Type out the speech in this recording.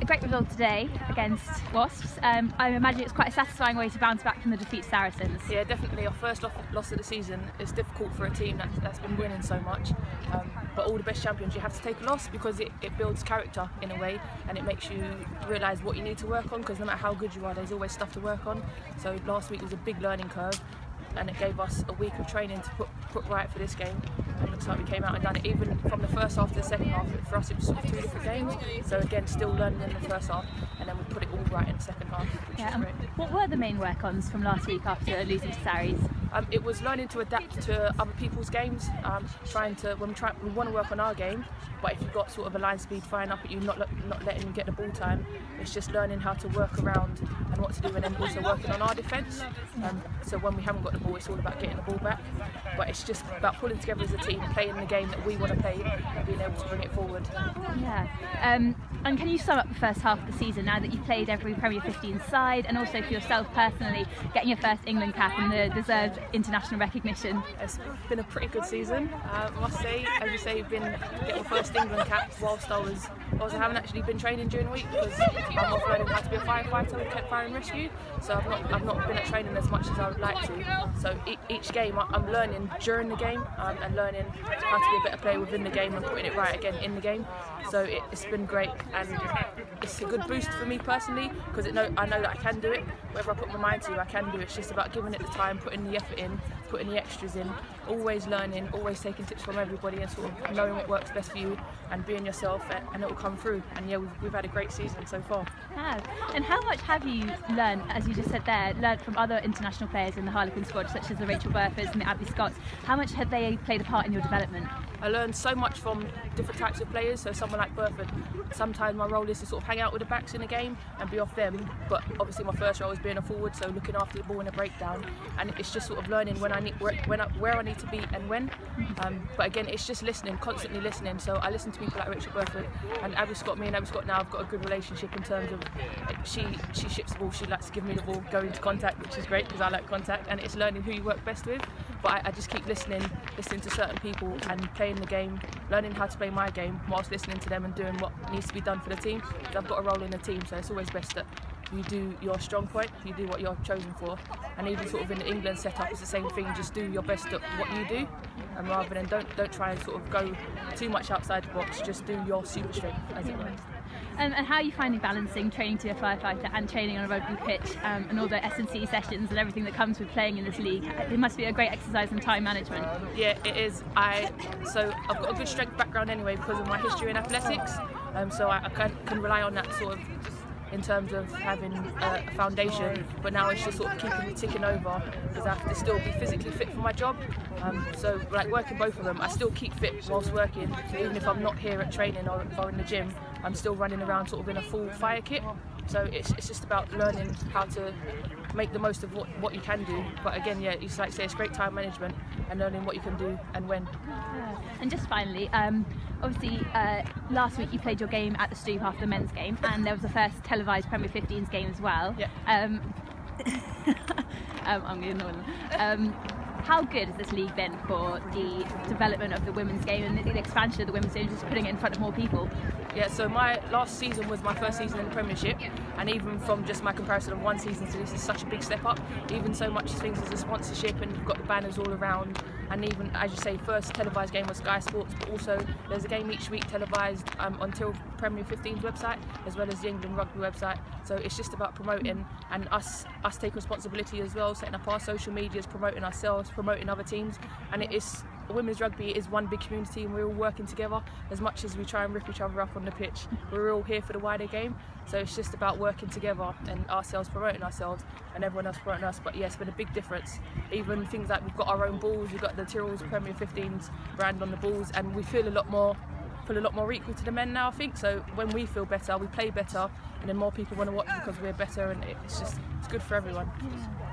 a great result today against Wasps. I imagine it's quite a satisfying way to bounce back from the defeat to Saracens. Yeah, definitely. Our first loss of the season is difficult for a team that's been winning so much. But all the best champions, you have to take a loss because it builds character in a way, and it makes you realise what you need to work on, because no matter how good you are, there's always stuff to work on. So last week was a big learning curve, and it gave us a week of training to put right for this game. And it looks like we came out and done it. Even from the first half to the second half, for us it was sort of two different games. So again, still learning in the first half, and then we put it all right in the second half, which is great. What were the main work-ons from last week after losing to Sarries? It was learning to adapt to other people's games, we want to work on our game, but if you've got sort of a line speed firing up at you, not letting you get the ball time, it's just learning how to work around and what to do, and then also working on our defence. So when we haven't got the ball, it's all about getting the ball back, but it's just about pulling together as a team, playing the game that we want to play, and being able to bring it forward. Yeah. And can you sum up the first half of the season now that you've played every Premier 15 side, and also for yourself personally, getting your first England cap and the deserved international recognition? It's been a pretty good season, I must say. As you say, getting my first England cap whilst I haven't actually been training during the week because I'm off learning how to be a firefighter with Kent Fire and Rescue. So I've not been at training as much as I would like to. So each game I'm learning during the game and learning how to be a better player within the game and putting it right again in the game. So it's been great, and it's a good boost for me personally because I know that I can do it. Whatever I put my mind to, I can do it. It's just about giving it the time, putting the effort in, putting the extras in, always learning, always taking tips from everybody, and sort of knowing what works best for you and being yourself, and it will come through. And yeah, we've had a great season so far. And how much have you learned, as you just said there, learned from other international players in the Harlequin squad, such as the Rachel Burfors and the Abby Scotts? How much have they played a part in your development? I learned so much from different types of players. So someone like Burford, sometimes my role is to sort of hang out with the backs in the game and be off them, but obviously my first role is being a forward, so looking after the ball in a breakdown, and it's just sort of learning where I need to be and when. But again, it's just listening, constantly listening. So I listen to people like Rachel Burford and Abby Scott. Me and Abby Scott now have got a good relationship in terms of she ships the ball, she likes to give me the ball, go into contact, which is great because I like contact, and it's learning who you work best with. But I just keep listening to certain people and playing the game, learning how to play my game whilst listening to them and doing what needs to be done for the team. I've got a role in the team, so it's always best that you do your strong point, you do what you're chosen for, and even sort of in the England setup it's the same thing. Just do your best at what you do, and rather than don't try and sort of go too much outside the box. Just do your super strength, as it were. And how are you finding balancing training to be a firefighter and training on a rugby pitch, and all the S&C sessions and everything that comes with playing in this league? It must be a great exercise in time management. Yeah, it is. So I've got a good strength background anyway because of my history in athletics, so I can rely on that sort of in terms of having a foundation, but now it's just sort of keeping me ticking over because I have to still be physically fit for my job. So like working both of them, I still keep fit whilst working, even if I'm not here at training or in the gym. I'm still running around sort of in a full fire kit. So it's just about learning how to make the most of what you can do. But again, yeah, it's like say, it's great time management and learning what you can do and when. And just finally, obviously last week you played your game at the Stoop after the men's game, and there was the first televised Premier 15s game as well. Yeah. I'm going to ignore them. How good has this league been for the development of the women's game and the expansion of the women's game, just putting it in front of more people? Yeah, so my last season was my first season in the Premiership, and even from just my comparison of one season to this is such a big step up. Even so much things as a sponsorship, and you've got the banners all around, and even, as you say, first televised game was Sky Sports, but also there's a game each week televised until Premier 15's website, as well as the England Rugby website. So it's just about promoting, and us taking responsibility as well, setting up our social medias, promoting ourselves, promoting other teams, and it is. Women's rugby is one big community, and we're all working together. As much as we try and rip each other up on the pitch, we're all here for the wider game. So it's just about working together and ourselves promoting ourselves and everyone else promoting us. But yeah, it's been a big difference. Even things like we've got our own balls, we've got the Tyrrell's Premier 15's brand on the balls, and we feel a lot more equal to the men now, I think. So when we feel better, we play better, and then more people want to watch because we're better, and it's good for everyone. Yeah.